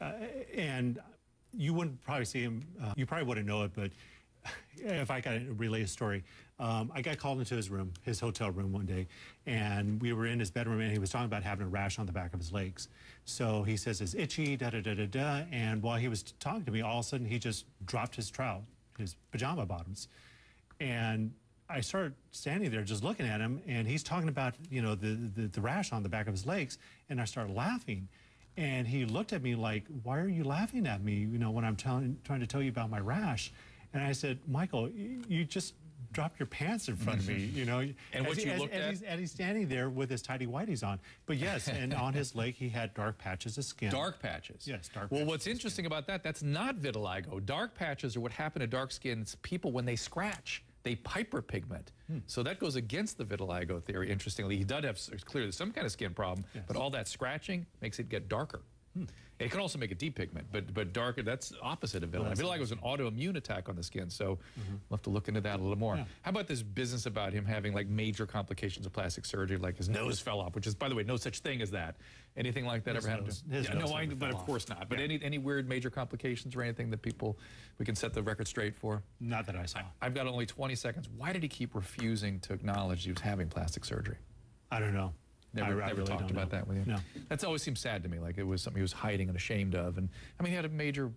And you wouldn't probably see him, you probably wouldn't know it, but if I got to relay a story, I got called into his room, his hotel room one day, and we were in his bedroom, and he was talking about having a rash on the back of his legs. So he says it's itchy, da-da-da-da-da, and while he was talking to me, all of a sudden he just dropped his his pajama bottoms. And I started standing there just looking at him, and he's talking about, you know, the rash on the back of his legs, and I started laughing. And he looked at me like, why are you laughing at me, you know, when I'm trying to tell you about my rash? And I said, Michael, you just dropped your pants in front of me, you know. And what you looked at? And he's standing there with his tighty whities on. But yes, and on his leg he had dark patches of skin. Dark patches? Yes, dark patches. Well, what's interesting about that, that's not vitiligo. Dark patches are what happen to dark-skinned people when they scratch. They hyperpigment. So that goes against the vitiligo theory, interestingly. He does have clearly some kind of skin problem, yes, but all that scratching makes it get darker. It can also make it depigment, but darker, that's opposite of vitiligo. Vitiligo is an autoimmune attack on the skin, so we'll have to look into that a little more. Yeah. How about this business about him having like major complications of plastic surgery, like his nose fell off, which is, by the way, no such thing as that. Anything like that ever happened to him? No, but of course not. But any weird major complications or anything that we can set the record straight for? Not that I saw. I've got only 20 seconds. Why did he keep refusing to acknowledge he was having plastic surgery? I don't know. Never really talked about that with you? No. That's always seemed sad to me, like it was something he was hiding and ashamed of. And I mean, he had a major,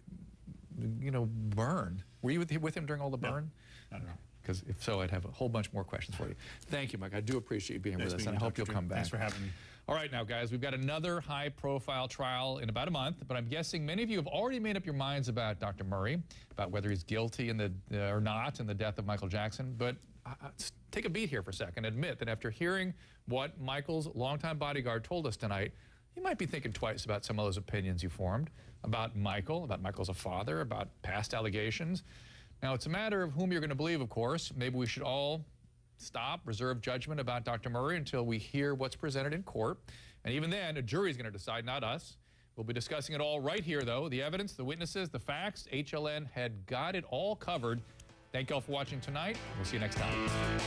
you know, burn. Were you with him during all the burn? No. I don't know. Because if so, I'd have a whole bunch more questions for you. Thank you, Mike. I do appreciate you being with us, and I hope you'll come back. Thanks for having me. All right, now, guys, we've got another high-profile trial in about a month, but I'm guessing many of you have already made up your minds about Dr. Murray, about whether he's guilty or not in the death of Michael Jackson. But take a beat here for a second. Admit that after hearing what Michael's longtime bodyguard told us tonight, you might be thinking twice about some of those opinions you formed about Michael as a father, about past allegations. Now, it's a matter of whom you're going to believe, of course. Maybe we should all stop, reserve judgment about Dr. Murray until we hear what's presented in court. And even then, a jury's going to decide, not us. We'll be discussing it all right here, though. The evidence, the witnesses, the facts. HLN had got it all covered. Thank you all for watching tonight. We'll see you next time.